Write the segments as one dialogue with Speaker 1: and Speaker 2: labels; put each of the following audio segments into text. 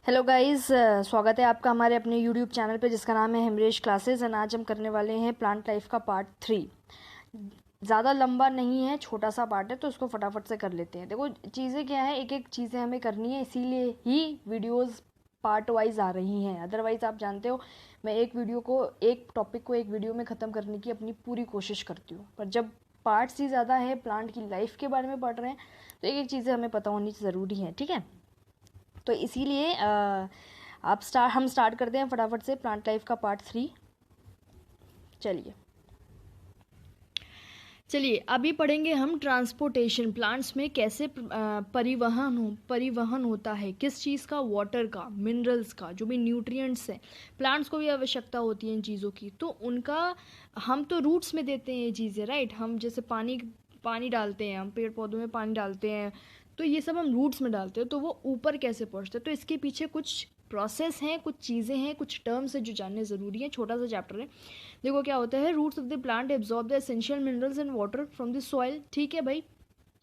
Speaker 1: Hello guys, स्वागत है आपका हमारे अपने यूट्यूब चैनल पे जिसका नाम है हिमरेश क्लासेस। एंड आज हम करने वाले हैं प्लांट लाइफ का पार्ट 3। ज़्यादा लंबा नहीं है, छोटा सा पार्ट है तो उसको फटाफट से कर लेते हैं। देखो चीज़ें क्या है, एक एक चीज़ें हमें करनी है, इसीलिए ही वीडियोस पार्ट वाइज आ रही हैं। अदरवाइज़ आप जानते हो मैं एक टॉपिक को एक वीडियो में ख़त्म करने की अपनी पूरी कोशिश करती हूँ, पर जब पार्ट्स ही ज़्यादा है, प्लांट की लाइफ के बारे में पढ़ रहे हैं तो एक एक चीज़ें हमें पता होनी ज़रूरी है। ठीक है, तो इसीलिए हम स्टार्ट करते हैं फटाफट से प्लांट लाइफ का पार्ट 3। चलिए अभी पढ़ेंगे हम ट्रांसपोर्टेशन। प्लांट्स में कैसे परिवहन होता है, किस चीज़ का, वाटर का, मिनरल्स का, जो भी न्यूट्रिएंट्स हैं। प्लांट्स को भी आवश्यकता होती है इन चीज़ों की, तो उनका हम तो रूट्स में देते हैं ये चीज़ें, राइट। हम जैसे पानी डालते हैं, हम पेड़ पौधों में पानी डालते हैं, तो ये सब हम रूट्स में डालते हैं, तो वो ऊपर कैसे पहुँचते हैं, तो इसके पीछे कुछ प्रोसेस हैं, कुछ चीज़ें हैं, कुछ टर्म्स हैं जो जानने ज़रूरी हैं। छोटा सा चैप्टर है। देखो क्या होता है, roots of the plant absorb the essential minerals and water from the soil. ठीक है भाई,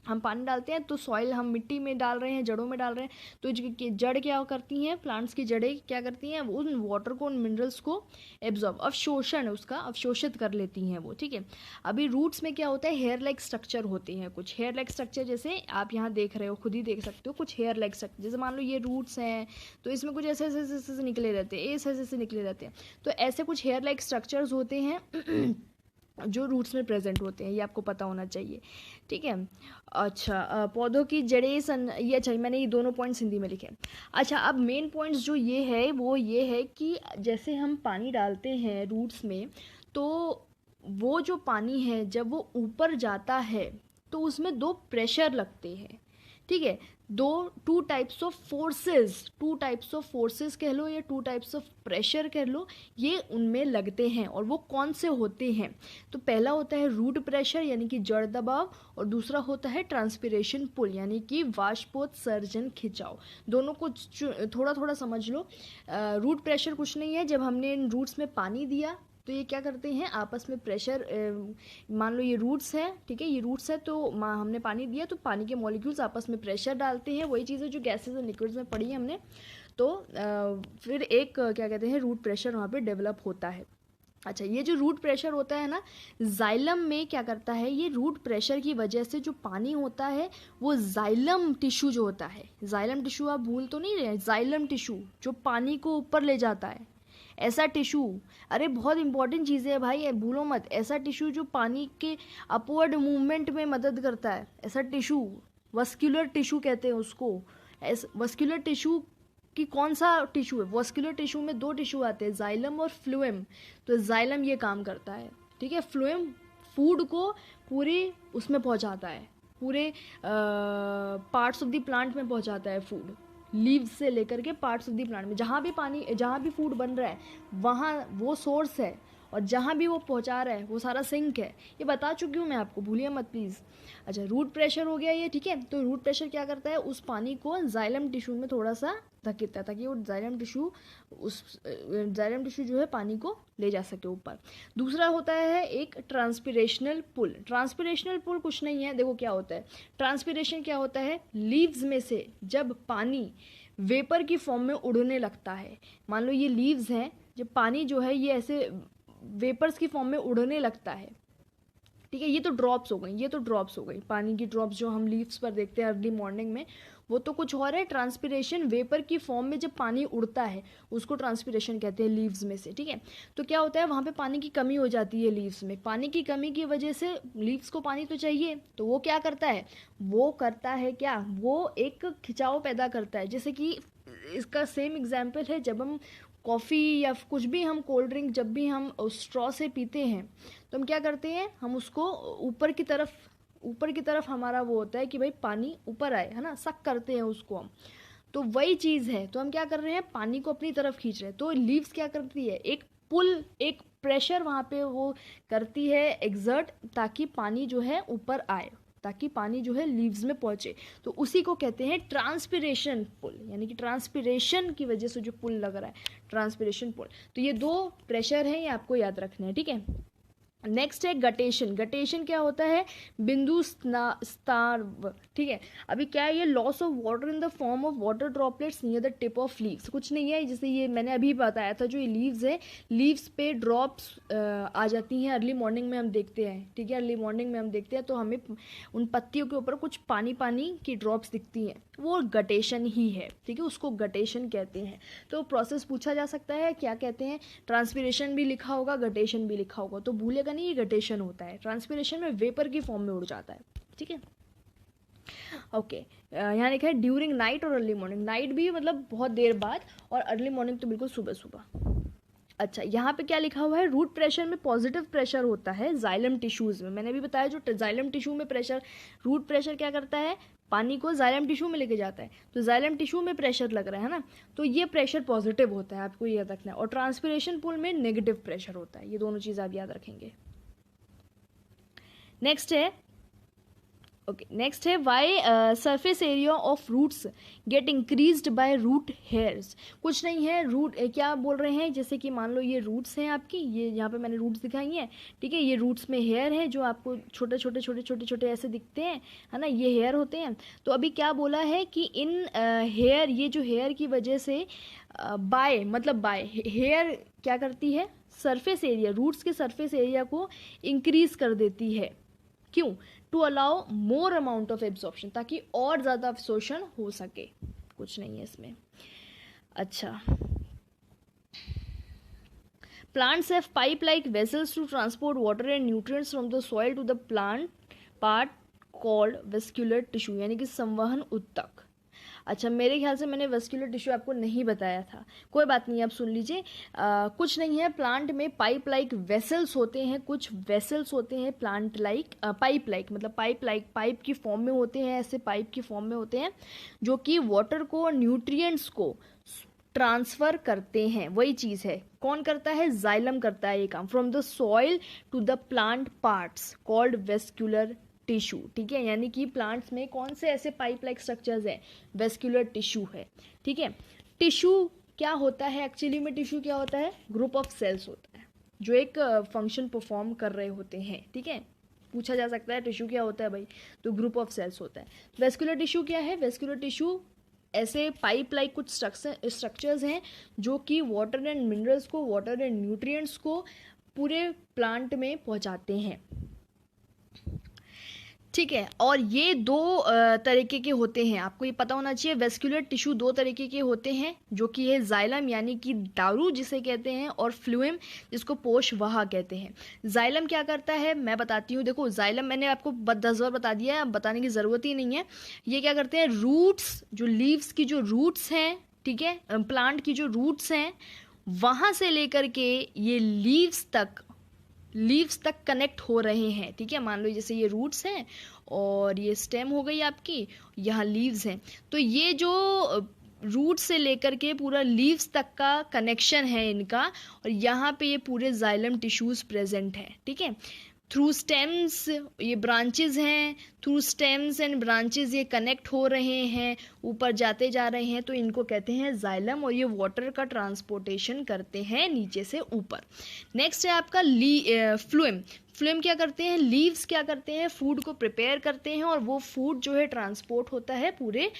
Speaker 1: हम पानी डालते हैं तो सॉइल हम मिट्टी में डाल रहे हैं, जड़ों में डाल रहे हैं, तो जड़ क्या करती हैं, प्लांट्स की जड़ें क्या करती हैं, उन वाटर को, उन मिनरल्स को एब्जॉर्ब, अवशोषण उसका अवशोषित कर लेती हैं वो। ठीक है, अभी रूट्स में क्या होता है, हेयर लाइक स्ट्रक्चर होते हैं कुछ। हेयर लाइक स्ट्रक्चर जैसे आप यहाँ देख रहे हो, खुद ही देख सकते हो, कुछ हेयर लाइक स्ट्रक्चर। जैसे मान लो ये रूट्स हैं तो इसमें कुछ ऐसे ऐसे ऐसे निकले रहते हैं, ऐसे ऐसे निकले रहते हैं, तो ऐसे कुछ हेयर लाइक स्ट्रक्चर्स होते हैं जो रूट्स में प्रेजेंट होते हैं, ये आपको पता होना चाहिए। ठीक है, अच्छा पौधों की जड़ें ये अच्छा, मैंने ये दोनों पॉइंट्स हिंदी में लिखे। अच्छा, अब मेन पॉइंट्स जो ये है वो ये है कि जैसे हम पानी डालते हैं रूट्स में, तो वो जो पानी है जब वो ऊपर जाता है तो उसमें दो प्रेशर लगते हैं। ठीक है, टू टाइप्स ऑफ फोर्सेस कह लो या टू टाइप्स ऑफ प्रेशर कह लो, ये उनमें लगते हैं। और वो कौन से होते हैं, तो पहला होता है रूट प्रेशर यानी कि जड़ दबाव, और दूसरा होता है ट्रांसपिरेशन पुल यानी कि वाष्पोत्सर्जन खिंचाव। दोनों को थोड़ा थोड़ा समझ लो। रूट प्रेशर कुछ नहीं है, जब हमने इन रूट्स में पानी दिया तो ये क्या करते हैं, आपस में प्रेशर, मान लो ये रूट्स है, ठीक है, ये रूट्स है, तो हमने पानी दिया तो पानी के मॉलिक्यूल्स आपस में प्रेशर डालते हैं। वही चीज़ है जो गैसेज और लिक्विड्स में पढ़ी है हमने। तो फिर एक क्या कहते हैं, रूट प्रेशर वहाँ पे डेवलप होता है। अच्छा, ये जो रूट प्रेशर होता है ना, जाइलम में क्या करता है, ये रूट प्रेशर की वजह से जो पानी होता है वो जाइलम टिश्यू जो होता है, जाइलम टिश्यू आप भूल तो नहीं रहे, जाइलम टिश्यू जो पानी को ऊपर ले जाता है, ऐसा टिश्यू। अरे बहुत इंपॉर्टेंट चीज़ें है भाई, भूलो मत। ऐसा टिश्यू जो पानी के अपवर्ड मूवमेंट में मदद करता है, ऐसा टिश्यू वस्कुलर टिश्यू कहते हैं उसको। वस्कुलर टिश्यू कि कौन सा टिश्यू है, वस्कुलर टिश्यू में दो टिश्यू आते हैं, जाइलम और फ्लूएम। तो जाइलम ये काम करता है, ठीक है। फ्लूएम फूड को पूरे उसमें पहुंचाता है, पूरे पार्ट्स ऑफ द प्लांट में पहुंचाता है फूड, लीव्स से लेकर के पार्ट्स ऑफ द प्लांट में। जहाँ भी फूड बन रहा है वहाँ वो सोर्स है, और जहाँ भी वो पहुँचा रहा है वो सारा सिंक है। ये बता चुकी हूँ मैं आपको, भूलिए मत प्लीज़। अच्छा, रूट प्रेशर हो गया ये, ठीक है। तो रूट प्रेशर क्या करता है, उस पानी को जाइलम टिश्यू में थोड़ा सा धकेलता है ताकि वो जाइलम टिश्यू जो है पानी को ले जा सके ऊपर। दूसरा होता है एक ट्रांसपिरेशनल पुल। ट्रांसपिरेशनल पुल कुछ नहीं है, देखो क्या होता है, ट्रांसपिरेशन क्या होता है, लीव्स में से जब पानी वेपर की फॉर्म में उड़ने लगता है, मान लो ये लीव्स हैं, जब पानी जो है ये ऐसे वेपर्स की फॉर्म में उड़ने लगता है, ठीक है। ये तो ड्रॉप्स हो गई, पानी की ड्रॉप्स जो हम लीव्स पर देखते हैं अर्ली मॉर्निंग में, वो तो कुछ और है। ट्रांसपिरेशन वेपर की फॉर्म में जब पानी उड़ता है उसको ट्रांसपिरेशन कहते हैं लीव्स में से, ठीक है। तो क्या होता है, वहाँ पे पानी की कमी हो जाती है लीव्स में। पानी की कमी की वजह से लीव्स को पानी तो चाहिए, तो वो क्या करता है, वो एक खिंचाव पैदा करता है। जैसे कि इसका सेम एग्जाम्पल है, जब हम कॉफ़ी या कुछ भी हम कोल्ड ड्रिंक जब भी हम स्ट्रॉ से पीते हैं तो हम क्या करते हैं, हम उसको ऊपर की तरफ हमारा वो होता है कि भाई पानी ऊपर आए, है ना, सक करते हैं उसको हम। तो वही चीज़ है, तो हम क्या कर रहे हैं, पानी को अपनी तरफ खींच रहे हैं। तो लीव्स क्या करती है, एक पुल, एक प्रेशर वहाँ पे वो करती है एग्जर्ट, ताकि पानी जो है ऊपर आए, ताकि पानी जो है लीव्स में पहुंचे। तो उसी को कहते हैं ट्रांसपिरेशन पुल, यानी कि ट्रांसपिरेशन की वजह से जो पुल लग रहा है, ट्रांसपिरेशन पुल। तो ये दो प्रेशर हैं, ये आपको याद रखना है, ठीक है। नेक्स्ट है गटेशन। गटेशन क्या होता है? बिंदु स्तार्व, ठीक है। अभी क्या है ये? Loss of water in the form of water droplets near the tip of leaves. कुछ नहीं है, जैसे ये मैंने अभी बताया था, जो ये लीव्स है, लीव्स पे ड्रॉप्स आ जाती हैं अर्ली मॉर्निंग में, हम देखते हैं, ठीक है, अर्ली मॉर्निंग में हम देखते हैं तो हमें उन पत्तियों के ऊपर कुछ पानी पानी की ड्रॉप्स दिखती हैं, वो गटेशन ही है, ठीक है, उसको गटेशन कहते हैं। तो प्रोसेस पूछा जा सकता है, क्या कहते हैं? ट्रांसपिरेशन भी लिखा होगा, गटेशन भी लिखा होगा, तो भूलेगा नहीं, ये गटेशन होता है। ट्रांसपिरेशन में वेपर की फॉर्म में उड़ जाता है, ठीक है। ओके, यहाँ लिखा है ड्यूरिंग नाइट और अर्ली मॉर्निंग। नाइट भी मतलब बहुत देर बाद, और अर्ली मॉर्निंग तो बिल्कुल सुबह सुबह। अच्छा, यहाँ पे क्या लिखा हुआ है? रूट प्रेशर में पॉजिटिव प्रेशर होता है जाइलम टिश्यूज में। मैंने अभी बताया जो जाइलम टिश्यू में प्रेशर, रूट प्रेशर क्या करता है? पानी को जाइलम टिश्यू में लेके जाता है, तो जाइलम टिश्यू में प्रेशर लग रहा है ना, तो ये प्रेशर पॉजिटिव होता है, आपको याद रखना है। और ट्रांसपिरेशन पूल में नेगेटिव प्रेशर होता है, ये दोनों चीज़ आप याद रखेंगे। नेक्स्ट है, ओके, नेक्स्ट है why surface area of roots get increased by root hairs. कुछ नहीं है, रूट क्या बोल रहे हैं, जैसे कि मान लो ये रूट्स हैं आपकी, ये यहाँ पे मैंने रूट्स दिखाई हैं, ठीक है, ये रूट्स में हेयर है जो आपको छोटे छोटे छोटे छोटे छोटे ऐसे दिखते हैं, है ना, ये हेयर होते हैं। तो अभी क्या बोला है कि इन हेयर, ये जो हेयर की वजह से बाय मतलब बाय हेयर क्या करती है? सरफेस एरिया, रूट्स के सरफेस एरिया को इंक्रीज कर देती है। क्यों? To allow more amount of absorption, ताकि और ज़्यादा अब्जॉर्प्शन हो सके। कुछ नहीं है इसमें। अच्छा, plants have pipe like vessels to transport water and nutrients from the soil to the plant part called vascular tissue, यानी कि संवहन उत्तक। अच्छा, मेरे ख्याल से मैंने वेस्क्यूलर टिश्यू आपको नहीं बताया था, कोई बात नहीं, आप सुन लीजिए। कुछ नहीं है, प्लांट में पाइप लाइक वेसल्स होते हैं, कुछ वेसल्स होते हैं प्लांट लाइक, पाइप लाइक मतलब पाइप लाइक, पाइप की फॉर्म में होते हैं, ऐसे पाइप की फॉर्म में होते हैं, जो कि वाटर को, न्यूट्रिएंट्स को ट्रांसफर करते हैं। वही चीज़ है, कौन करता है? जाइलम करता है ये काम। From the soil to the plant parts called vascular tissue, ठीक है, यानी कि प्लांट्स में कौन से ऐसे पाइप लाइक स्ट्रक्चर्स हैं? वेस्क्यूलर टिश्यू है, ठीक है। टिश्यू क्या होता है एक्चुअली में? टिश्यू क्या होता है? ग्रुप ऑफ सेल्स होता है जो एक फंक्शन परफॉर्म कर रहे होते हैं, ठीक है। पूछा जा सकता है टिश्यू क्या होता है भाई, तो ग्रुप ऑफ सेल्स होता है। वेस्क्यूलर टिश्यू क्या है? वेस्क्यूलर टिश्यू ऐसे पाइप लाइक कुछ स्ट्रक्चर्स हैं जो कि वाटर एंड मिनरल्स को, वाटर एंड न्यूट्रिएंट्स को पूरे प्लांट में पहुंचाते हैं, ठीक है। और ये दो तरीके के होते हैं, आपको ये पता होना चाहिए। वेस्क्यूलर टिश्यू दो तरीके के होते हैं, जो कि है जाइलम यानी कि दारू जिसे कहते हैं, और फ्लूएम जिसको पोषवाह कहते हैं। जाइलम क्या करता है मैं बताती हूँ। देखो, जाइलम मैंने आपको 10 बार बता दिया है, अब बताने की ज़रूरत ही नहीं है। ये क्या करते हैं? रूट्स, जो लीव्स की जो रूट्स हैं, ठीक है, प्लांट की जो रूट्स हैं, वहाँ से लेकर के ये लीव्स तक कनेक्ट हो रहे हैं, ठीक है। मान लो जैसे ये रूट्स हैं और ये स्टेम हो गई आपकी, यहाँ लीव्स हैं, तो ये जो रूट से लेकर के पूरा लीव्स तक का कनेक्शन है इनका, और यहाँ पे ये पूरे जाइलम टिश्यूज प्रेजेंट है, ठीक है। थ्रू स्टेम्स ये ब्रांचेस हैं, थ्रू स्टेम्स एंड ब्रांचेस ये कनेक्ट हो रहे हैं, ऊपर जाते जा रहे हैं, तो इनको कहते हैं जाइलम, और ये वाटर का ट्रांसपोर्टेशन करते हैं नीचे से ऊपर। नेक्स्ट है आपका फ्लूएम। फ्लूएम क्या करते हैं? लीव्स क्या करते हैं? फूड को प्रिपेयर करते हैं, और वो फूड जो है ट्रांसपोर्ट होता है पूरे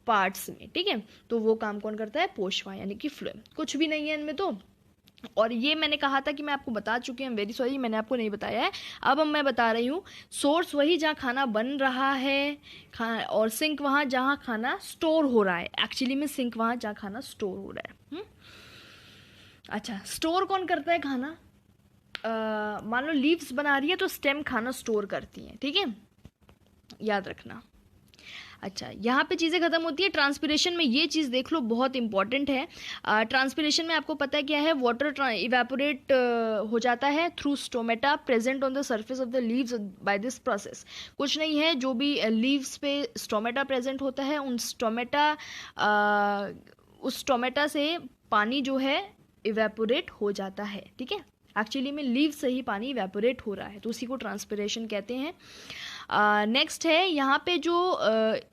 Speaker 1: पार्ट्स में, ठीक है। तो वो काम कौन करता है? पोषवाह यानी कि फ्लूएम। कुछ भी नहीं है इनमें तो। और ये मैंने कहा था कि मैं आपको बता चुकी हूँ, वेरी सॉरी मैंने आपको नहीं बताया है। अब मैं बता रही हूँ, सोर्स वही जहाँ खाना बन रहा है, और सिंक वहाँ जहाँ खाना स्टोर हो रहा है। एक्चुअली में सिंक वहाँ जहाँ खाना स्टोर हो रहा है। अच्छा, स्टोर कौन करता है खाना? मान लो लीव्स बना रही है तो स्टेम खाना स्टोर करती हैं, ठीक है, याद रखना। अच्छा, यहाँ पे चीज़ें खत्म होती है। ट्रांसपिरेशन में ये चीज़ देख लो, बहुत इंपॉर्टेंट है। ट्रांसपिरेशन में आपको पता है क्या है? वाटर इवेपोरेट हो जाता है through stomata present on the surface of the leaves by this process. कुछ नहीं है, जो भी लीव्स पे स्टोमेटा प्रेजेंट होता है, उस स्टोमेटा से पानी जो है इवेपोरेट हो जाता है, ठीक है। एक्चुअली में लीव से ही पानी इवेपोरेट हो रहा है, तो उसी को ट्रांसपिरेशन कहते हैं। नेक्स्ट है यहाँ पे जो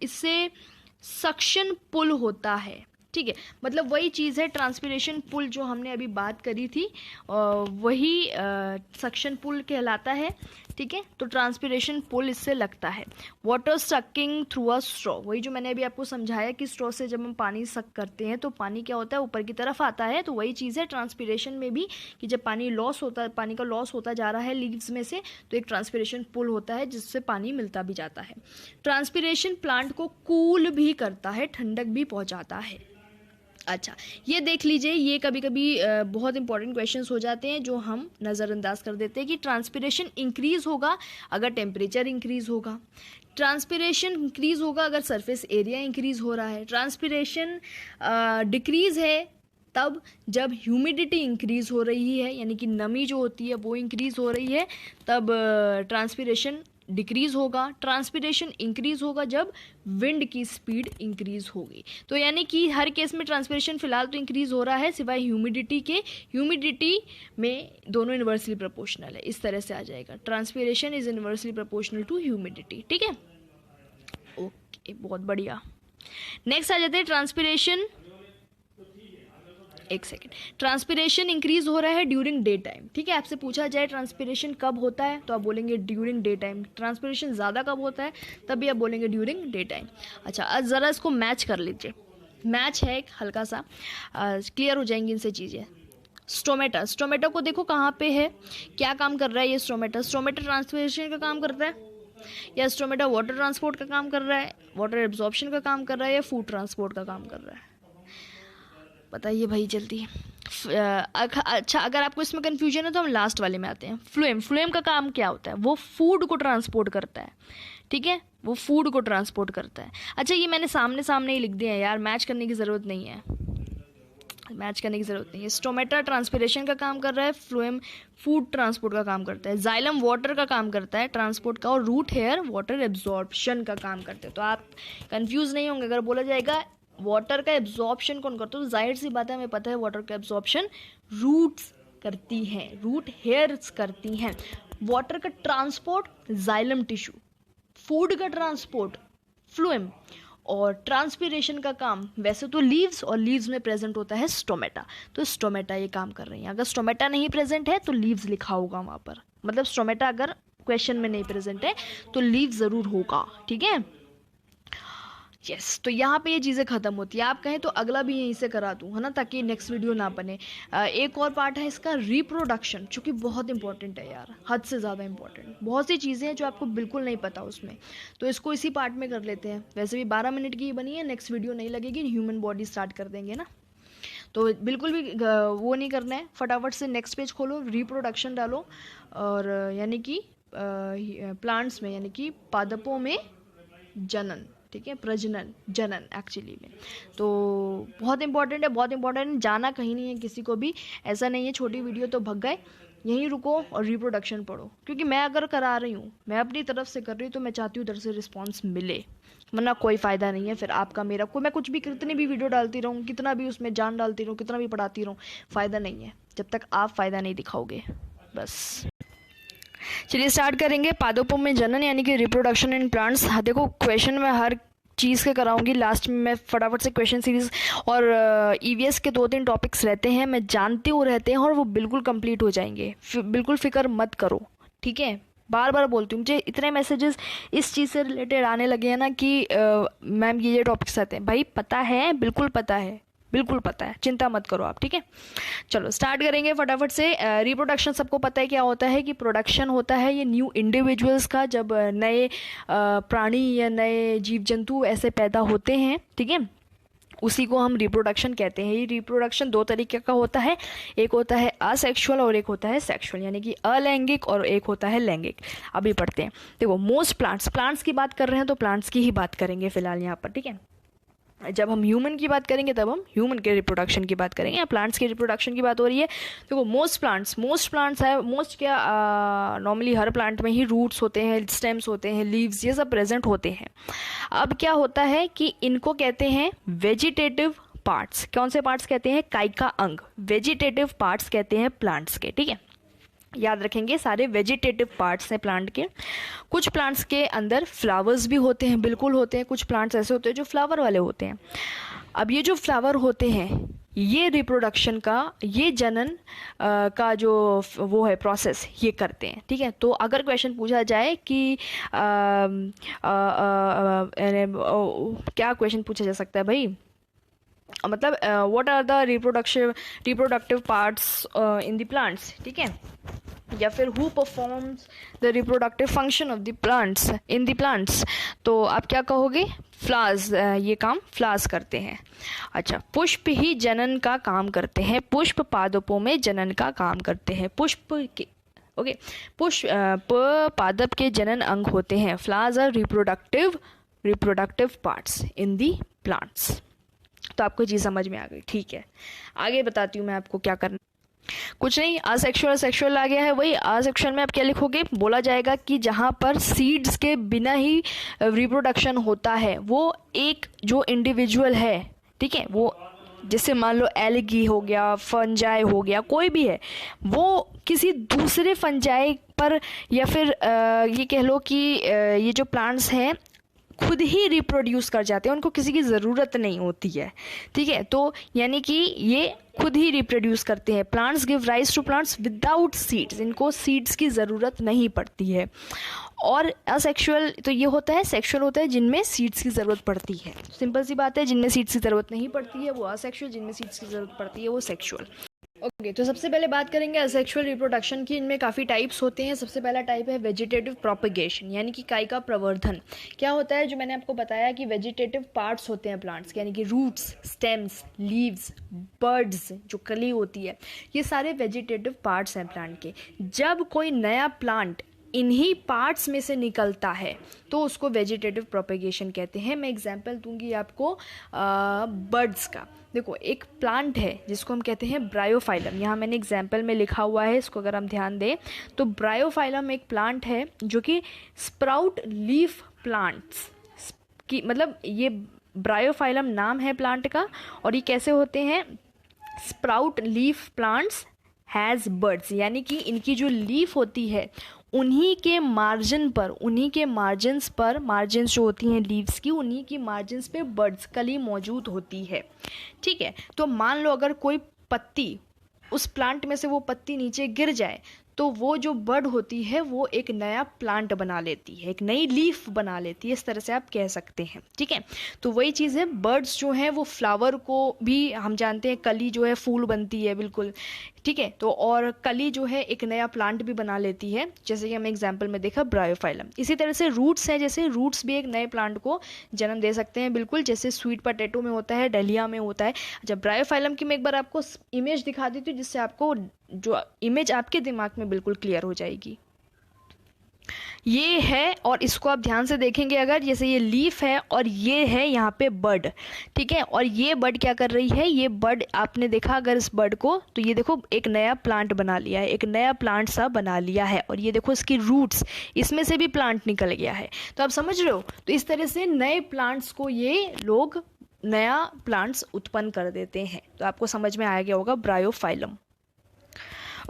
Speaker 1: इससे सक्शन पुल होता है, ठीक है, मतलब वही चीज़ है, ट्रांसपिरेशन पुल जो हमने अभी बात करी थी वही सक्शन पुल कहलाता है। ठीक है, तो ट्रांसपिरेशन पुल इससे लगता है। Water sucking through a straw, वही जो मैंने अभी आपको समझाया कि स्ट्रॉ से जब हम पानी सक करते हैं तो पानी क्या होता है, ऊपर की तरफ आता है। तो वही चीज़ है ट्रांसपिरेशन में भी, कि जब पानी का लॉस होता जा रहा है लीव्स में से, तो एक ट्रांसपिरेशन पुल होता है जिससे पानी मिलता भी जाता है। ट्रांसपिरेशन प्लांट को कूल भी करता है, ठंडक भी पहुंचाता है। अच्छा, ये देख लीजिए, ये कभी कभी बहुत इंपॉर्टेंट क्वेश्चंस हो जाते हैं जो हम नज़रअंदाज कर देते हैं कि ट्रांसपिरेशन इंक्रीज होगा अगर टेम्परेचर इंक्रीज होगा, ट्रांसपिरेशन इंक्रीज होगा अगर सरफेस एरिया इंक्रीज हो रहा है, ट्रांसपिरेशन डिक्रीज है तब जब ह्यूमिडिटी इंक्रीज हो रही है, यानी कि नमी जो होती है वो इंक्रीज हो रही है, तब ट्रांसपिरेशन डिक्रीज होगा। ट्रांसपिरेशन इंक्रीज होगा जब विंड की स्पीड इंक्रीज होगी। तो यानी कि हर केस में ट्रांसपिरेशन फिलहाल तो इंक्रीज हो रहा है सिवाय ह्यूमिडिटी के, ह्यूमिडिटी में दोनों इन्वर्सली प्रोपोर्शनल है। इस तरह से आ जाएगा, transpiration is inversely proportional to humidity. ठीक है, ओके, बहुत बढ़िया। नेक्स्ट आ जाते हैं ट्रांसपिरेशन, एक सेकेंड, ट्रांसपिरेशन इंक्रीज हो रहा है ड्यूरिंग डे टाइम। ठीक है, आपसे पूछा जाए ट्रांसपिरेशन कब होता है तो आप बोलेंगे ड्यूरिंग डे टाइम। ट्रांसपिरेशन ज़्यादा कब होता है तब भी आप बोलेंगे ड्यूरिंग डे टाइम। अच्छा, आज ज़रा इसको मैच कर लीजिए, मैच है एक हल्का सा, क्लियर हो जाएंगी इनसे चीज़ें। स्टोमेटा, स्टोमेटा को देखो कहाँ पे है, क्या काम कर रहा है ये स्टोमेटा। स्टोमेटा ट्रांसपिरेशन का काम करता है या स्टोमेटा वाटर ट्रांसपोर्ट का काम कर रहा है, वाटर एब्जॉर्प्शन का काम कर रहा है या फूड ट्रांसपोर्ट का काम कर रहा है, बताइए भाई जल्दी। अच्छा, अगर आपको इसमें कन्फ्यूजन है तो हम लास्ट वाले में आते हैं। फ्लोएम, फ्लोएम का काम क्या होता है, वो फूड को ट्रांसपोर्ट करता है। ठीक है, वो फूड को ट्रांसपोर्ट करता है। अच्छा, ये मैंने सामने सामने ही लिख दिया है यार, मैच करने की ज़रूरत नहीं है, मैच करने की ज़रूरत नहीं है। स्टोमेटा ट्रांसपिरेशन का काम कर रहा है, फ्लोएम फूड ट्रांसपोर्ट का काम करता है, जाइलम वाटर का काम करता है ट्रांसपोर्ट का, और रूट हेयर वाटर एब्जॉर्प्शन का काम करते हैं। तो आप कंफ्यूज नहीं होंगे अगर बोला जाएगा वाटर का एब्जॉर्प्शन कौन करता है, तो जाहिर सी बात है हमें पता है वाटर का एब्जॉर्प्शन रूट्स करती हैं, रूट हेयर्स करती हैं। वाटर का ट्रांसपोर्ट जाइलम टिश्यू, फूड का ट्रांसपोर्ट फ्लोएम, और ट्रांसपिरेशन का काम वैसे तो लीव्स, और लीव्स में प्रेजेंट होता है स्टोमेटा। तो स्टोमेटा ये काम कर रही है। अगर स्टोमेटा नहीं प्रेजेंट है तो लीव्स लिखा होगा वहाँ पर, मतलब स्टोमेटा अगर क्वेश्चन में नहीं प्रेजेंट है तो लीव ज़रूर होगा। ठीक है, यस, तो यहाँ पे ये चीज़ें ख़त्म होती है। आप कहें तो अगला भी यहीं से करा दूँ, है ना, ताकि नेक्स्ट वीडियो ना बने। एक और पार्ट है इसका रिप्रोडक्शन, जो कि बहुत इंपॉर्टेंट है यार, हद से ज़्यादा इंपॉर्टेंट। बहुत सी चीज़ें हैं जो आपको बिल्कुल नहीं पता उसमें, तो इसको इसी पार्ट में कर लेते हैं। वैसे भी 12 मिनट की बनी है, नेक्स्ट वीडियो नहीं लगेगी, ह्यूमन बॉडी स्टार्ट कर देंगे ना, तो बिल्कुल भी वो नहीं करना है। फटाफट से नेक्स्ट पेज खोलो, रिप्रोडक्शन डालो, और यानी कि प्लांट्स में, यानी कि पादपों में जनन, ठीक है, प्रजनन, जनन एक्चुअली में। तो बहुत इंपॉर्टेंट है, बहुत इंपॉर्टेंट, जाना कहीं नहीं है किसी को भी। ऐसा नहीं है छोटी वीडियो तो भग गए, यहीं रुको और रिप्रोडक्शन पढ़ो, क्योंकि मैं अगर करा रही हूँ, मैं अपनी तरफ से कर रही हूँ, तो मैं चाहती हूँ उधर से रिस्पॉन्स मिले, वरना कोई फ़ायदा नहीं है फिर आपका मेरा को। मैं कुछ भी, कितनी भी वीडियो डालती रहूँ, कितना भी उसमें जान डालती रहूँ, कितना भी पढ़ाती रहूँ, फ़ायदा नहीं है जब तक आप फ़ायदा नहीं दिखाओगे। बस चलिए स्टार्ट करेंगे। पादपों में जनन यानी कि रिप्रोडक्शन इन प्लांट्स। हाँ देखो, क्वेश्चन में हर चीज़ के कराऊंगी, लास्ट में मैं फटाफट से क्वेश्चन सीरीज और ईवीएस के 2-3 टॉपिक्स रहते हैं, मैं जानती हूँ रहते हैं, और वो बिल्कुल कंप्लीट हो जाएंगे, बिल्कुल फिक्र मत करो। ठीक है, बार बार बोलती हूँ, मुझे इतने मैसेजेस इस चीज़ से रिलेटेड आने लगे हैं ना कि मैम ये टॉपिक्स आते हैं। भाई पता है, बिल्कुल पता है, बिल्कुल पता है, चिंता मत करो आप। ठीक है, चलो स्टार्ट करेंगे फटाफट से। रिप्रोडक्शन सबको पता है क्या होता है, कि प्रोडक्शन होता है ये न्यू इंडिविजुअल्स का, जब नए प्राणी या नए जीव जंतु ऐसे पैदा होते हैं। ठीक है, उसी को हम रिप्रोडक्शन कहते हैं। ये रिप्रोडक्शन 2 तरीके का होता है, एक होता है असेक्सुअल और एक होता है सेक्सुअल, यानी कि अलैंगिक, और एक होता है लैंगिक। अभी पढ़ते हैं। देखो, मोस्ट प्लांट्स की बात कर रहे हैं तो प्लांट्स की ही बात करेंगे फिलहाल यहाँ पर। ठीक है, जब हम ह्यूमन की बात करेंगे तब हम ह्यूमन के रिप्रोडक्शन की बात करेंगे, या प्लांट्स के रिप्रोडक्शन की बात हो रही है। देखो, मोस्ट प्लांट्स है, मोस्ट क्या, नॉर्मली हर प्लांट में ही रूट्स होते हैं, स्टेम्स होते हैं, लीव्स, ये सब प्रेजेंट होते हैं। अब क्या होता है कि इनको कहते हैं वेजिटेटिव पार्ट्स। कौन से पार्ट्स कहते हैं, काई का अंग, वेजिटेटिव पार्ट्स कहते हैं प्लांट्स के। ठीक है, याद रखेंगे, सारे वेजिटेटिव पार्ट्स हैं प्लांट के। कुछ प्लांट्स के अंदर फ्लावर्स भी होते हैं, बिल्कुल होते हैं। कुछ प्लांट्स ऐसे होते हैं जो फ्लावर वाले होते हैं। अब ये जो फ्लावर होते हैं ये रिप्रोडक्शन का, ये जनन का जो वो है प्रोसेस ये करते हैं, ठीक है। तो अगर क्वेश्चन पूछा जाए कि क्या क्वेश्चन पूछा जा सकता है भाई, मतलब what are the reproductive parts in the plants, ठीक है, या फिर who performs the reproductive function of the plants in the plants. तो आप क्या कहोगे, फ्लावर्स, ये काम फ्लावर्स करते हैं। अच्छा, पुष्प ही जनन का काम करते हैं, पुष्प पादपों में जनन का काम करते हैं। पुष्प के ओके पुष्प पादप के जनन अंग होते हैं। Flowers are reproductive parts in the plants. तो आपको चीज़ समझ में आ गई, ठीक है। आगे बताती हूँ मैं आपको क्या करना। कुछ नहीं, असेक्सुअल सेक्सुअल आ गया है, वही असेक्सुअल में आप क्या लिखोगे, बोला जाएगा कि जहाँ पर सीड्स के बिना ही रिप्रोडक्शन होता है वो एक जो इंडिविजुअल है, ठीक है, वो जैसे मान लो एल्गी हो गया, फंजाई हो गया, कोई भी है, वो किसी दूसरे फंजाई पर या फिर ये कह लो कि ये जो प्लांट्स हैं खुद ही रिप्रोड्यूस कर जाते हैं, उनको किसी की ज़रूरत नहीं होती है, ठीक है। तो यानी कि ये खुद ही रिप्रोड्यूस करते हैं। Plants give rise to plants without seeds, इनको सीड्स की ज़रूरत नहीं पड़ती है। और असेक्सुअल तो ये होता है, सेक्सुअल होता है जिनमें सीड्स की ज़रूरत पड़ती है। सिंपल सी बात है, जिनमें सीड्स की ज़रूरत नहीं पड़ती है वो असेक्सुअल, जिनमें सीड्स की ज़रूरत पड़ती है वो सेक्सुअल। ओके, तो सबसे पहले बात करेंगे असेक्सुअल रिप्रोडक्शन की। इनमें काफ़ी टाइप्स होते हैं। सबसे पहला टाइप है वेजिटेटिव प्रोपेगेशन, यानी कि काई का प्रवर्धन। क्या होता है, जो मैंने आपको बताया कि वेजिटेटिव पार्ट्स होते हैं प्लांट्स के, यानी कि रूट्स, स्टेम्स, लीव्स, बर्ड्स, जो कली होती है, ये सारे वेजिटेटिव पार्ट्स हैं प्लांट के। जब कोई नया प्लांट इन्हीं पार्ट्स में से निकलता है तो उसको वेजिटेटिव प्रोपेगेशन कहते हैं। मैं एग्जांपल दूंगी आपको बर्ड्स का। देखो, एक प्लांट है जिसको हम कहते हैं ब्रायोफाइलम, यहाँ मैंने एग्जांपल में लिखा हुआ है, इसको अगर हम ध्यान दें तो ब्रायोफाइलम एक प्लांट है जो कि स्प्राउट लीफ प्लांट्स की, मतलब ये ब्रायोफाइलम नाम है प्लांट का, और ये कैसे होते हैं, sprout leaf plants has birds, यानी कि इनकी जो लीफ होती है उन्हीं के मार्जिन पर, उन्हीं के मार्जिन्स पर, मार्जिन्स जो होती हैं लीव्स की, उन्हीं की मार्जिन्स पे बर्ड्स, कली मौजूद होती है, ठीक है। तो मान लो अगर कोई पत्ती, उस प्लांट में से वो पत्ती नीचे गिर जाए तो वो जो बर्ड होती है वो एक नया प्लांट बना लेती है, एक नई लीफ बना लेती है, इस तरह से आप कह सकते हैं, ठीक है। तो वही चीज़ है, बर्ड्स जो हैं वो फ्लावर को भी, हम जानते हैं कली जो है फूल बनती है, बिल्कुल, ठीक है। तो और कली जो है एक नया प्लांट भी बना लेती है, जैसे कि हमें एग्जाम्पल में देखा ब्रायोफाइलम। इसी तरह से रूट्स हैं, जैसे रूट्स भी एक नए प्लांट को जन्म दे सकते हैं, बिल्कुल जैसे स्वीट पोटैटो में होता है, डलिया में होता है। जब ब्रायोफाइलम की मैं एक बार आपको इमेज दिखा देती हूँ जिससे आपको जो इमेज आपके दिमाग में बिल्कुल क्लियर हो जाएगी। ये है, और इसको आप ध्यान से देखेंगे अगर, जैसे ये लीफ है और ये है यहाँ पे बर्ड, ठीक है। और ये बर्ड क्या कर रही है, ये बर्ड आपने देखा अगर इस बर्ड को, तो ये देखो एक नया प्लांट बना लिया है, एक नया प्लांट सा बना लिया है, और ये देखो इसकी रूट्स, इसमें से भी प्लांट निकल गया है। तो आप समझ रहे हो, तो इस तरह से नए प्लांट्स को ये लोग नया प्लांट्स उत्पन्न कर देते हैं। तो आपको समझ में आ गया होगा ब्रायोफाइलम।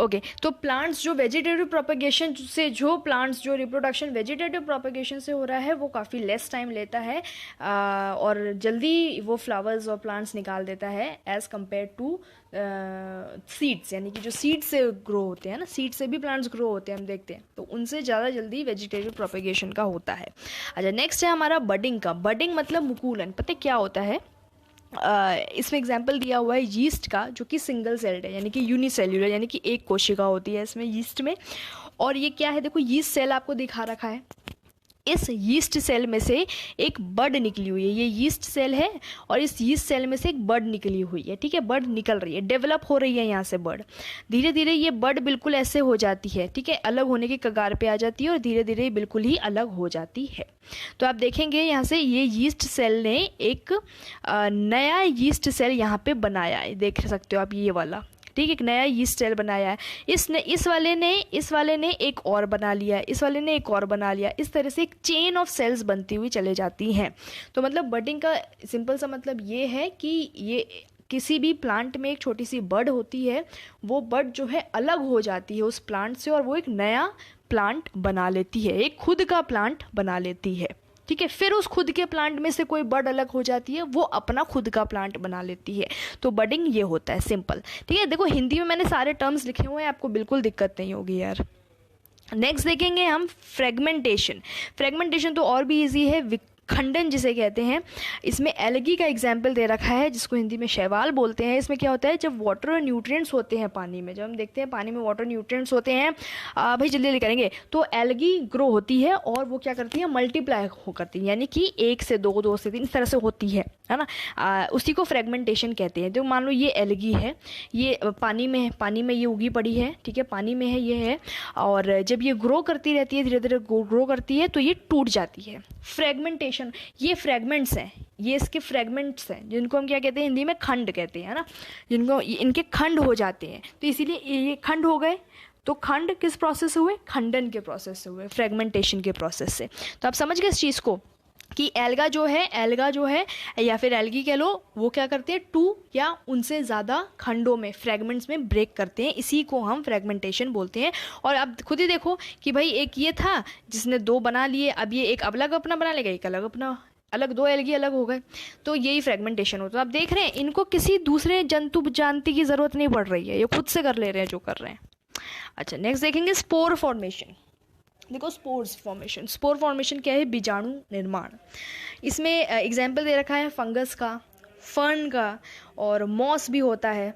Speaker 1: ओके, तो प्लांट्स जो वेजिटेटिव प्रोपेगेशन से, जो प्लांट्स जो रिप्रोडक्शन वेजिटेटिव प्रोपेगेशन से हो रहा है वो काफ़ी लेस टाइम लेता है और जल्दी वो फ्लावर्स और प्लांट्स निकाल देता है एज़ कम्पेयर टू सीड्स, यानी कि जो सीड से ग्रो होते हैं ना, सीड से भी प्लांट्स ग्रो होते हैं हम देखते हैं, तो उनसे ज़्यादा जल्दी वेजिटेटिव प्रोपेगेशन का होता है। अच्छा, नेक्स्ट है हमारा बडिंग का। बडिंग मतलब मुकुलन। पता है क्या होता है, इसमें एग्जाम्पल दिया हुआ है यीस्ट का, जो कि सिंगल सेल्ड है, यानी कि यूनिसेल्यूलर, यानी कि एक कोशिका होती है इसमें यीस्ट में। और ये क्या है, देखो यीस्ट सेल आपको दिखा रखा है, इस यीस्ट सेल में से एक बर्ड निकली हुई है, ये यीस्ट सेल है और इस यीस्ट सेल में से एक बर्ड निकली हुई है, ठीक है। बर्ड निकल रही है, डेवलप हो रही है यहाँ से बर्ड। धीरे धीरे ये बर्ड बिल्कुल ऐसे हो जाती है, ठीक है, अलग होने के कगार पे आ जाती है और धीरे धीरे बिल्कुल ही अलग हो जाती है। तो आप देखेंगे यहाँ से ये यीस्ट सेल ने एक नया यीस्ट सेल यहाँ पे बनाया है, देख सकते हो आप ये वाला, ठीक है, एक नया यीस्ट सेल बनाया है। इस वाले ने एक और बना लिया, इस वाले ने एक और बना लिया, इस तरह से एक चेन ऑफ सेल्स बनती हुई चले जाती हैं। तो मतलब बडिंग का सिंपल सा मतलब ये है कि ये किसी भी प्लांट में एक छोटी सी बर्ड होती है, वो बर्ड जो है अलग हो जाती है उस प्लांट से और वो एक नया प्लांट बना लेती है, एक खुद का प्लांट बना लेती है, ठीक है। फिर उस खुद के प्लांट में से कोई बड अलग हो जाती है, वो अपना खुद का प्लांट बना लेती है। तो बडिंग ये होता है, सिंपल। ठीक है, देखो हिंदी में मैंने सारे टर्म्स लिखे हुए हैं, आपको बिल्कुल दिक्कत नहीं होगी यार। नेक्स्ट देखेंगे हम फ्रेगमेंटेशन। फ्रेगमेंटेशन तो और भी इजी है, खंडन जिसे कहते हैं। इसमें एलगी का एग्जाम्पल दे रखा है, जिसको हिंदी में शैवाल बोलते हैं। इसमें क्या होता है, जब वाटर और न्यूट्रिएंट्स होते हैं पानी में, जब हम देखते हैं पानी में वाटर न्यूट्रिएंट्स होते हैं, भाई जल्दी जल्दी करेंगे, तो एलगी ग्रो होती है और वो क्या करती है, मल्टीप्लाई हो करती है, यानी कि 1 से 2, 2 से 3 इस तरह से होती है ना। उसी को फ्रेगमेंटेशन कहते हैं। तो मान लो ये एलगी है, ये पानी में है, पानी में ये उगी पड़ी है, ठीक है, पानी में है, ये है, और जब ये ग्रो करती रहती है, धीरे धीरे ग्रो करती है, तो ये टूट जाती है। फ्रेगमेंटेशन, ये फ्रेगमेंट्स हैं, ये इसके फ्रेगमेंट्स हैं, जिनको हम क्या कहते हैं हिंदी में, खंड कहते हैं ना, जिनको इनके खंड हो जाते हैं। तो इसीलिए ये खंड हो गए। तो खंड किस प्रोसेस से हुए, खंडन के प्रोसेस से हुए, फ्रेगमेंटेशन के प्रोसेस से। तो आप समझ गए इस चीज़ को कि एल्गा जो है या फिर एल्गी कह लो, वो क्या करते हैं, 2 या उनसे ज़्यादा खंडों में, फ्रेगमेंट्स में ब्रेक करते हैं। इसी को हम फ्रेगमेंटेशन बोलते हैं। और अब खुद ही देखो कि भाई एक ये था जिसने 2 बना लिए, अब ये एक अलग अपना बना लेगा, एक अलग अपना, अलग 2 एल्गी अलग हो गए। तो यही फ्रेगमेंटेशन होता है। आप देख रहे हैं, इनको किसी दूसरे जंतु जानती की ज़रूरत नहीं पड़ रही है, ये खुद से कर ले रहे हैं जो कर रहे हैं। अच्छा, नेक्स्ट देखेंगे स्पोर फॉर्मेशन। देखो स्पोर्स फॉर्मेशन, स्पोर फॉर्मेशन क्या है, बीजाणु निर्माण। इसमें एग्जाम्पल दे रखा है फंगस का, फर्न का, और मॉस भी होता है।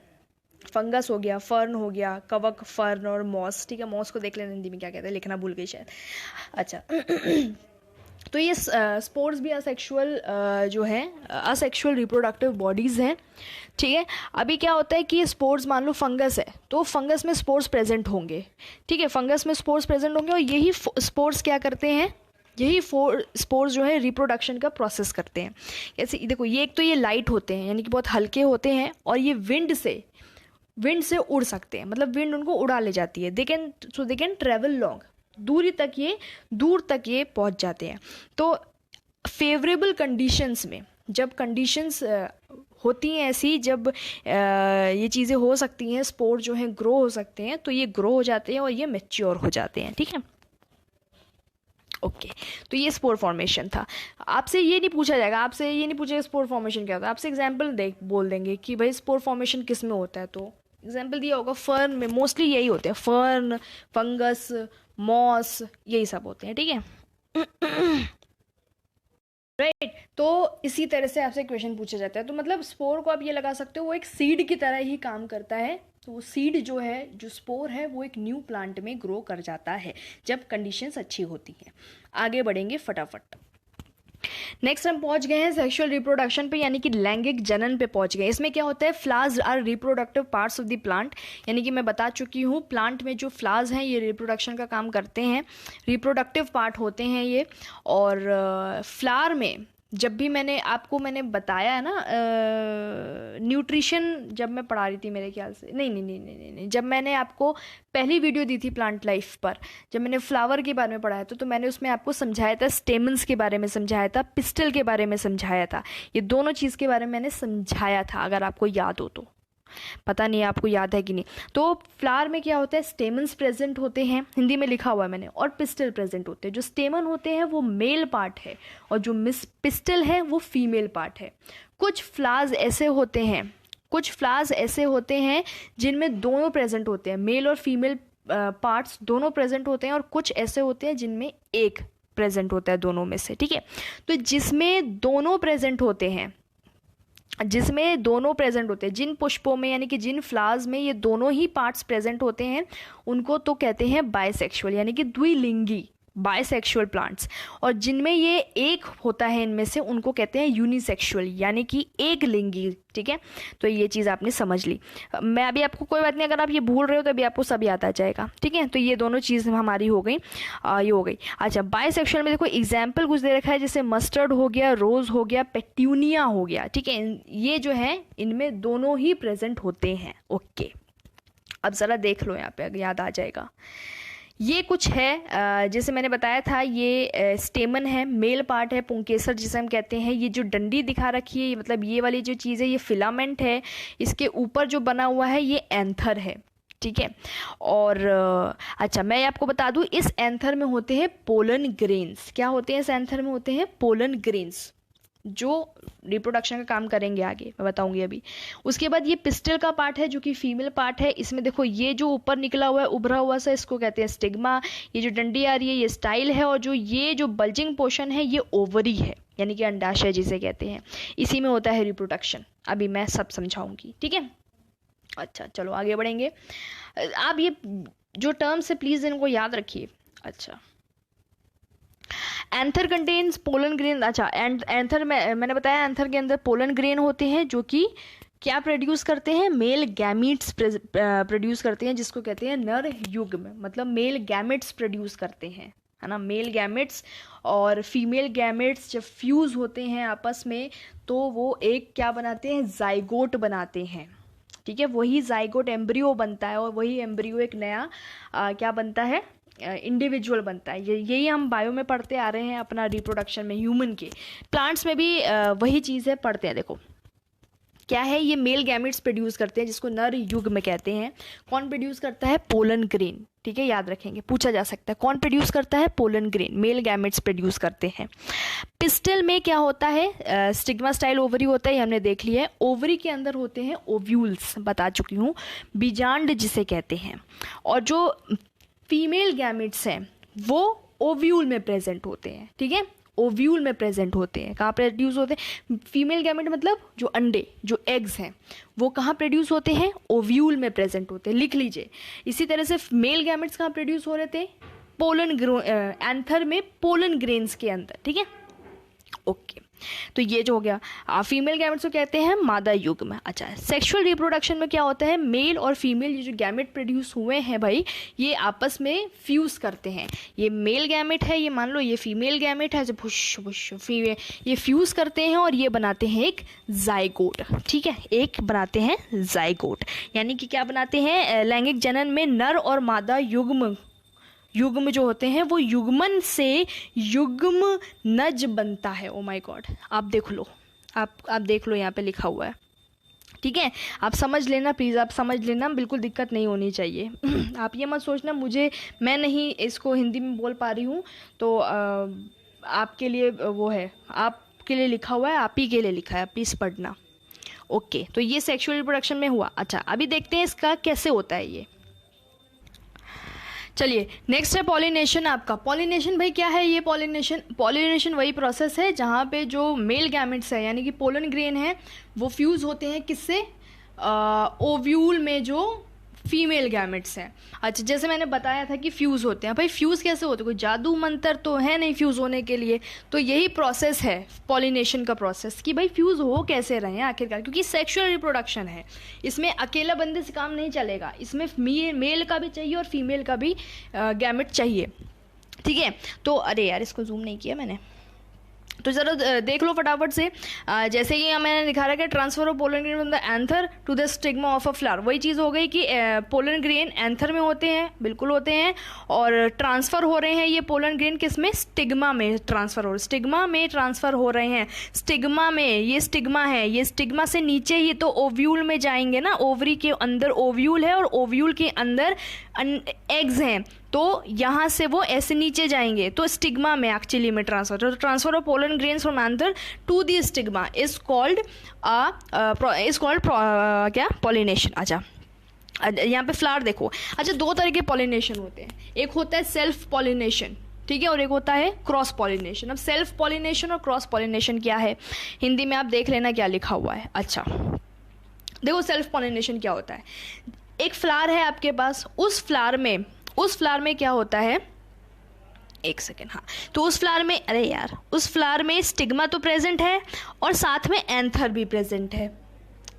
Speaker 1: फंगस हो गया, फर्न हो गया, कवक, फर्न और मॉस। ठीक है, मॉस को देख लेना हिंदी में क्या कहते हैं, लिखना भूल गई शायद। अच्छा तो ये स्पोर्स भी असेक्सुअल जो है, असेक्सुअल रिप्रोडक्टिव बॉडीज़ हैं। ठीक है, अभी क्या होता है कि स्पोर्स, मान लो फंगस है, तो फंगस में स्पोर्स प्रेजेंट होंगे। ठीक है, फंगस में स्पोर्स प्रेजेंट होंगे, और यही स्पोर्स क्या करते हैं, यही स्पोर्स जो है रिप्रोडक्शन का प्रोसेस करते हैं। जैसे देखो, ये एक तो ये लाइट होते हैं, यानी कि बहुत हल्के होते हैं, और ये विंड से उड़ सकते हैं, मतलब विंड उनको उड़ा ले जाती है। दे कैन ट्रेवल लॉन्ग, दूर तक ये पहुंच जाते हैं। तो फेवरेबल कंडीशंस में, जब कंडीशंस होती हैं ऐसी, जब ये चीज़ें हो सकती हैं, स्पोर जो हैं ग्रो हो सकते हैं, तो ये ग्रो हो जाते हैं और ये मैच्योर हो जाते हैं। ठीक है, ओके। तो ये स्पोर फॉर्मेशन था। आपसे ये नहीं पूछा जाएगा, आपसे ये नहीं पूछेगा स्पोर फॉर्मेशन क्या होता है, आपसे एग्जाम्पल बोल देंगे कि भाई स्पोर फॉर्मेशन किस में होता है। तो एग्जाम्पल दिया होगा, फर्न में मोस्टली यही होते हैं, फर्न, फंगस, मॉस, यही सब होते हैं। ठीक है राइट। तो इसी तरह से आपसे क्वेश्चन पूछा जाता है। तो मतलब स्पोर को आप ये लगा सकते हो, वो एक सीड की तरह ही काम करता है। तो वो सीड जो है, जो स्पोर है, वो एक न्यू प्लांट में ग्रो कर जाता है जब कंडीशंस अच्छी होती हैं। आगे बढ़ेंगे फटाफट। नेक्स्ट हम पहुंच गए हैं सेक्सुअल रिप्रोडक्शन पे, यानी कि लैंगिक जनन पे पहुंच गए। इसमें क्या होता है, flowers are reproductive parts of the plant, यानी कि मैं बता चुकी हूँ, प्लांट में जो फ्लावर्स हैं ये रिप्रोडक्शन का काम करते हैं, रिप्रोडक्टिव पार्ट होते हैं ये। और फ्लावर में जब भी मैंने बताया है ना, न्यूट्रिशन जब मैं पढ़ा रही थी मेरे ख्याल से, नहीं, जब मैंने आपको पहली वीडियो दी थी प्लांट लाइफ पर, जब मैंने फ्लावर के बारे में पढ़ाया तो मैंने उसमें आपको समझाया था, स्टेमन्स के बारे में समझाया था, पिस्टल के बारे में समझाया था। ये दोनों चीज़ के बारे में मैंने समझाया था, अगर आपको याद हो तो। पता नहीं आपको याद है कि नहीं। तो फ्लावर में क्या होता है, स्टेमन्स प्रेजेंट होते हैं, हिंदी में लिखा हुआ है मैंने, और पिस्टल प्रेजेंट होते हैं। जो स्टेमन होते हैं वो मेल पार्ट है, और जो पिस्टल है वो फीमेल पार्ट है। कुछ फ्लावर्स ऐसे होते हैं जिनमें दोनों प्रेजेंट होते हैं, मेल और फीमेल पार्ट्स दोनों प्रेजेंट होते हैं, और कुछ ऐसे होते हैं जिनमें एक प्रेजेंट होता है दोनों में से। ठीक है, तो जिसमें दोनों प्रेजेंट होते हैं, जिन पुष्पों में, यानी कि जिन फ्लावर्स में ये दोनों ही पार्ट्स प्रेजेंट होते हैं, उनको तो कहते हैं बाइसेक्सुअल, यानी कि द्विलिंगी, बाइसेक्सुअल प्लांट्स। और जिनमें ये एक होता है इनमें से, उनको कहते हैं यूनिसेक्सुअल, यानी कि एक लिंगी। ठीक है, तो ये चीज़ आपने समझ ली। मैं अभी आपको, कोई बात नहीं, अगर आप ये भूल रहे हो तो अभी आपको सब याद आ जाएगा। ठीक है, तो ये दोनों चीज़ हमारी हो गई, ये हो गई। अच्छा, बाइसेक्सुअल में देखो एग्जाम्पल कुछ दे रखा है, जैसे मस्टर्ड हो गया, रोज हो गया, पेट्यूनिया हो गया। ठीक है, ये जो है इनमें दोनों ही प्रेजेंट होते हैं। ओके, अब ज़रा देख लो, यहाँ पे याद आ जाएगा। ये कुछ है, जैसे मैंने बताया था, ये स्टेमन है, मेल पार्ट है, पुंकेसर जिसे हम कहते हैं। ये जो डंडी दिखा रखी है, मतलब ये वाली जो चीज़ है, ये फिलामेंट है। इसके ऊपर जो बना हुआ है ये एंथर है। ठीक है। और अच्छा मैं आपको बता दूं, इस एंथर में होते हैं पोलन ग्रेन्स। क्या होते हैं इस एंथर में? होते हैं पोलन ग्रेन्स, जो रिप्रोडक्शन का काम करेंगे आगे, मैं बताऊंगी अभी। उसके बाद ये पिस्टल का पार्ट है जो कि फीमेल पार्ट है। इसमें देखो ये जो ऊपर निकला हुआ है उभरा हुआ सा, इसको कहते हैं स्टिग्मा। ये जो डंडी आ रही है ये स्टाइल है, और जो ये जो बल्जिंग पोर्शन है ये ओवरी है, यानी कि अंडाशय जिसे कहते हैं। इसी में होता है रिप्रोडक्शन। अभी मैं सब समझाऊंगी, ठीक है। अच्छा चलो आगे बढ़ेंगे। आप ये जो टर्म्स है प्लीज इनको याद रखिए। अच्छा, एंथर कंटेन्स पोलन ग्रेन। अच्छा, एंथर में मैंने बताया एंथर के अंदर पोलन ग्रेन होते हैं जो कि क्या प्रोड्यूस करते हैं? मेल गैमीट्स प्रोड्यूस करते हैं, जिसको कहते हैं नर युग्म। मतलब मेल गैमेट्स प्रोड्यूस करते हैं, है ना, मेल गैमेट्स। और फीमेल गैमेट्स जब फ्यूज होते हैं आपस में तो वो एक क्या बनाते हैं? जाइगोट बनाते हैं, ठीक है। वही जाइगोट एम्ब्रियो बनता है, और वही एम्ब्रियो एक नया क्या बनता है? इंडिविजुअल बनता है। यही हम बायो में पढ़ते आ रहे हैं अपना रिप्रोडक्शन में, ह्यूमन के। प्लांट्स में भी वही चीज़ है, पढ़ते हैं। देखो क्या है, ये मेल गैमेट्स प्रोड्यूस करते हैं जिसको नर युग्म कहते हैं। कौन प्रोड्यूस करता है? पोलन ग्रेन, ठीक है, याद रखेंगे, पूछा जा सकता है कौन प्रोड्यूस करता है? Pollen grain, male gametes produce करते हैं। पिस्टल में क्या होता है? स्टिग्मा स्टाइल ओवरी होता है, हमने देख लिया है। ओवरी के अंदर होते हैं ओव्यूल्स, बता चुकी हूँ, बीजांड जिसे कहते हैं। और जो फीमेल गैमेट्स हैं वो ओव्यूल में प्रेजेंट होते हैं, ठीक है, ओव्यूल में प्रेजेंट होते हैं। कहाँ प्रोड्यूस होते हैं? फीमेल गैमेट मतलब जो अंडे, जो एग्स हैं, वो कहाँ प्रोड्यूस होते हैं? ओव्यूल में प्रेजेंट होते हैं, लिख लीजिए। इसी तरह से मेल गैमेट्स कहाँ प्रोड्यूस हो रहे थे? पोलन एंथर में, पोलन ग्रेन्स के अंदर, ठीक है, ओके। तो ये जो हो गया, फीमेल गैमेट्स को कहते हैं मादा युग्म। अच्छा, सेक्सुअल रिप्रोडक्शन में क्या होता है? मेल और फीमेल ये जो गैमेट प्रोड्यूस हुए हैं भाई, ये आपस में फ्यूज करते हैं। ये मेल गैमेट है, ये मान लो ये फीमेल गैमेट है, जो भुश भुश फीमेल, ये फ्यूज करते हैं और ये बनाते हैं एक जाइगोट, ठीक है, एक बनाते हैं जाइगोट। यानी कि क्या बनाते हैं? लैंगिक जनन में नर और मादा युग्म जो होते हैं वो युग्मन से युग्म नज बनता है। ओ माय गॉड, आप देख लो, आप देख लो, यहाँ पे लिखा हुआ है, ठीक है। आप समझ लेना प्लीज़, आप समझ लेना, बिल्कुल दिक्कत नहीं होनी चाहिए। आप ये मत सोचना मैं नहीं इसको हिंदी में बोल पा रही हूँ तो आपके लिए वो है, आपके लिए लिखा हुआ है, आप ही के लिए लिखा है, प्लीज़ पढ़ना, ओके। तो ये सेक्सुअल रिप्रोडक्शन में हुआ। अच्छा, अभी देखते हैं इसका कैसे होता है ये। चलिए नेक्स्ट है पॉलिनेशन। आपका पॉलिनेशन भाई क्या है? ये पॉलिनेशन वही प्रोसेस है जहाँ पे जो मेल गैमेट्स है यानी कि पोलन ग्रेन है वो फ्यूज होते हैं किससे? ओव्यूल में जो फीमेल गैमेट्स हैं। अच्छा, जैसे मैंने बताया था कि फ्यूज़ होते हैं। भाई फ्यूज़ कैसे होते हैं? कोई जादू मंत्र तो है नहीं फ्यूज़ होने के लिए। तो यही प्रोसेस है पॉलिनेशन का प्रोसेस कि भाई फ्यूज़ हो कैसे रहे हैं आखिरकार, क्योंकि सेक्सुअल रिप्रोडक्शन है, इसमें अकेला बंदे से काम नहीं चलेगा, इसमें मेल का भी चाहिए और फीमेल का भी गैमेट चाहिए, ठीक है। तो अरे यार इसको जूम नहीं किया मैंने, तो ज़रा देख लो फटाफट से। जैसे कि मैंने दिखा रहा है कि transfer of pollen grain from the anther to the stigma of a flower, वही चीज़ हो गई कि पोलन ग्रेन एंथर में होते हैं, बिल्कुल होते हैं, और ट्रांसफ़र हो रहे हैं ये पोलन ग्रेन किस में? स्टिग्मा में ट्रांसफ़र हो रहे, स्टिग्मा में ट्रांसफ़र हो रहे हैं। स्टिग्मा में, ये स्टिग्मा है, ये स्टिग्मा से नीचे ही तो ओव्यूल में जाएंगे ना, ओवरी के अंदर ओव्यूल है और ओव्यूल के अंदर एग्स हैं, तो यहाँ से वो ऐसे नीचे जाएंगे तो स्टिग्मा में एक्चुअली में ट्रांसफर। तो transfer of pollen grains from anther to the stigma is called क्या? पॉलिनेशन। अच्छा, यहाँ पे फ्लावर देखो। अच्छा, दो तरह के पॉलिनेशन होते हैं, एक होता है सेल्फ पॉलिनेशन, ठीक है, और एक होता है क्रॉस पॉलिनेशन। अब सेल्फ पॉलिनेशन और क्रॉस पॉलिनेशन क्या है, हिंदी में आप देख लेना क्या लिखा हुआ है। अच्छा देखो, सेल्फ पॉलिनेशन क्या होता है? एक फ्लावर है आपके पास, उस फ्लावर में क्या होता है, एक सेकेंड, हाँ, तो उस फ्लावर में, अरे यार, उस फ्लावर में स्टिग्मा तो प्रेजेंट है और साथ में एंथर भी प्रेजेंट है,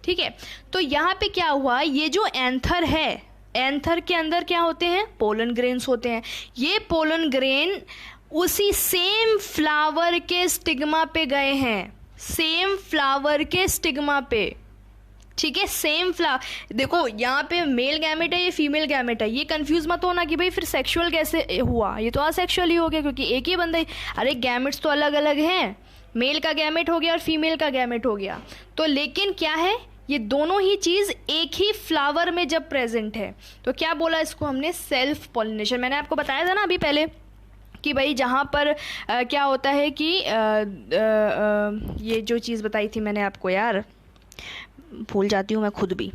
Speaker 1: ठीक है। तो यहाँ पे क्या हुआ, ये जो एंथर है, एंथर के अंदर क्या होते हैं? पोलन ग्रेन्स होते हैं। ये पोलन ग्रेन उसी सेम फ्लावर के स्टिग्मा पे गए हैं, सेम फ्लावर के स्टिग्मा पे, ठीक है, सेम फ्लावर। देखो यहाँ पे मेल गैमेट है, ये फीमेल गैमेट है, ये कंफ्यूज मत होना कि भाई फिर सेक्सुअल कैसे हुआ, ये तो असेक्सुअल ही हो गया क्योंकि एक ही बंदे, अरे गैमेट्स तो अलग अलग हैं, मेल का गैमेट हो गया और फीमेल का गैमेट हो गया। तो लेकिन क्या है, ये दोनों ही चीज़ एक ही फ्लावर में जब प्रेजेंट है तो क्या बोला इसको हमने, सेल्फ पॉलिनेशन। मैंने आपको बताया था ना अभी पहले कि भाई जहाँ पर क्या होता है कि ये जो चीज़ बताई थी मैंने आपको, यार भूल जाती हूँ मैं खुद भी,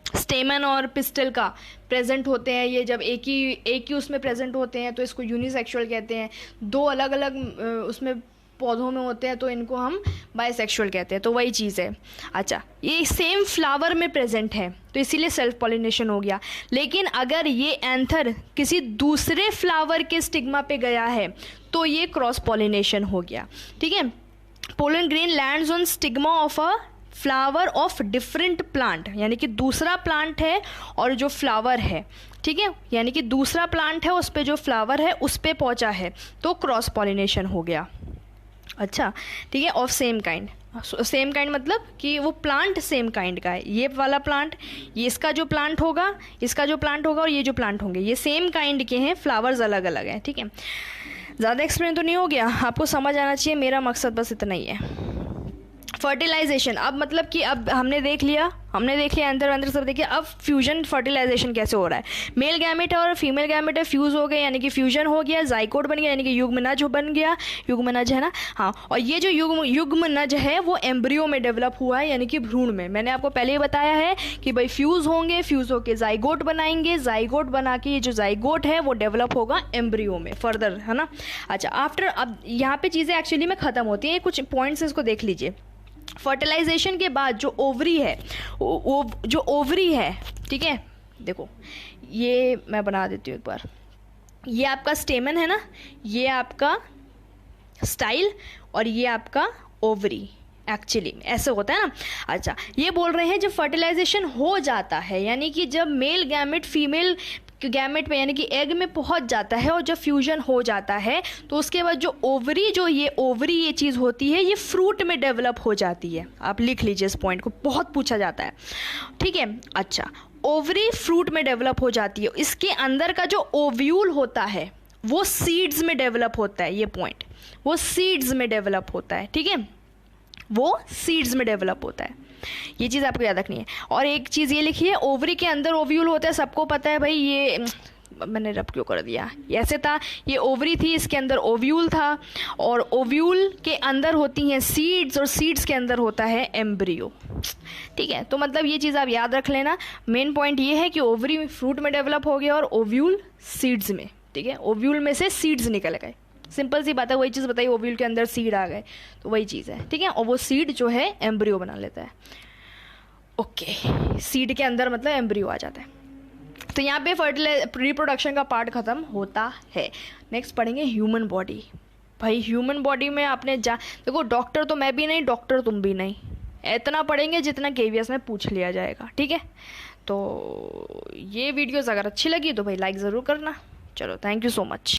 Speaker 1: स्टेमन और पिस्टल का प्रेजेंट होते हैं, ये जब एक ही उसमें प्रेजेंट होते हैं तो इसको यूनिसेक्सुअल कहते हैं। दो अलग अलग उसमें पौधों में होते हैं तो इनको हम बाइसेक्सुअल कहते हैं। तो वही चीज़ है। अच्छा, ये सेम फ्लावर में प्रेजेंट है तो इसीलिए सेल्फ पॉलिनेशन हो गया। लेकिन अगर ये एंथर किसी दूसरे फ्लावर के स्टिग्मा पे गया है तो ये क्रॉस पॉलिनेशन हो गया। ठीक है, pollen grain lands on stigma of a flower of different plant, यानी कि दूसरा प्लांट है और जो फ्लावर है, ठीक है, यानी कि दूसरा प्लांट है उस पे जो फ्लावर है उस पे पहुंचा है तो क्रॉस पॉलिनेशन हो गया। अच्छा, ठीक है, of same kind. Same kind मतलब कि वो प्लांट सेम काइंड का है, ये वाला प्लांट, ये इसका जो प्लांट होगा, इसका जो प्लांट होगा और ये जो प्लांट होंगे ये सेम काइंड के हैं, फ्लावर्स अलग अलग हैं। ठीक है, ज़्यादा एक्सप्लेन तो नहीं हो गया, आपको समझ आना चाहिए, मेरा मकसद बस इतना ही है। फर्टिलाइजेशन, अब मतलब कि अब हमने देख लिया अंदर सब देखिए। अब फ्यूजन फर्टिलाइजेशन कैसे हो रहा है, मेल गैमेट और फीमेल गैमेट फ्यूज हो गए यानी कि फ्यूजन हो गया, जाइकोट बन गया यानी कि युग्मनज बन गया, युग्मनज है ना, हाँ। और ये जो युग्मनज है वो एम्ब्रियो में डेवलप हुआ है यानी कि भ्रूण में। मैंने आपको पहले ही बताया है कि भाई फ्यूज होंगे, फ्यूज होके जाइगोट बनाएंगे, जाइगोट बना के ये जो जाइगोट है वो डेवलप होगा एम्ब्रियो में फर्दर, है ना। अच्छा, आफ्टर, अब यहाँ पे चीज़ें एक्चुअली में ख़त्म होती हैं, कुछ पॉइंट्स इसको देख लीजिए। फर्टिलाइजेशन के बाद जो ओवरी है, जो ओवरी है, ठीक है, देखो ये मैं बना देती हूँ एक बार, ये आपका स्टेमन है ना, ये आपका स्टाइल और ये आपका ओवरी, एक्चुअली ऐसे होता है ना। अच्छा, ये बोल रहे हैं जब फर्टिलाइजेशन हो जाता है यानी कि जब मेल गैमेट फीमेल गैमेट में यानी कि एग में पहुंच जाता है और जब फ्यूजन हो जाता है तो उसके बाद जो ओवरी, जो ये ओवरी ये चीज़ होती है ये फ्रूट में डेवलप हो जाती है। आप लिख लीजिए इस पॉइंट को, बहुत पूछा जाता है। ठीक है, अच्छा, ओवरी फ्रूट में डेवलप हो जाती है, इसके अंदर का जो ओव्यूल होता है वो सीड्स में डेवलप होता है, ये पॉइंट, वो सीड्स में डेवलप होता है। ठीक है, वो सीड्स में डेवलप होता है, ये चीज़ आपको याद रखनी है। और एक चीज़ ये लिखिए, ओवरी के अंदर ओव्यूल होता है, सबको पता है भाई, ये मैंने रब क्यों कर दिया, ऐसे था, ये ओवरी थी, इसके अंदर ओव्यूल था और ओव्यूल के अंदर होती हैं सीड्स और सीड्स के अंदर होता है एम्ब्रियो। ठीक है, तो मतलब ये चीज़ आप याद रख लेना। मेन पॉइंट ये है कि ओवरी फ्रूट में डेवलप हो गया और ओव्यूल सीड्स में। ठीक है, ओव्यूल में से सीड्स निकल गए, सिंपल सी बात है, वही चीज़ बताइए, ओव्यूल के अंदर सीड आ गए तो वही चीज़ है। ठीक है, और वो सीड जो है एम्ब्रियो बना लेता है। ओके, सीड के अंदर मतलब एम्ब्रियो आ जाता है। तो यहाँ पे रिप्रोडक्शन का पार्ट खत्म होता है। नेक्स्ट पढ़ेंगे ह्यूमन बॉडी। भाई ह्यूमन बॉडी में आपने देखो, डॉक्टर तो मैं भी नहीं, डॉक्टर तुम भी नहीं, इतना पढ़ेंगे जितना KVS में पूछ लिया जाएगा। ठीक है, तो ये वीडियोस अगर अच्छी लगी तो भाई लाइक ज़रूर करना। चलो, थैंक यू सो मच।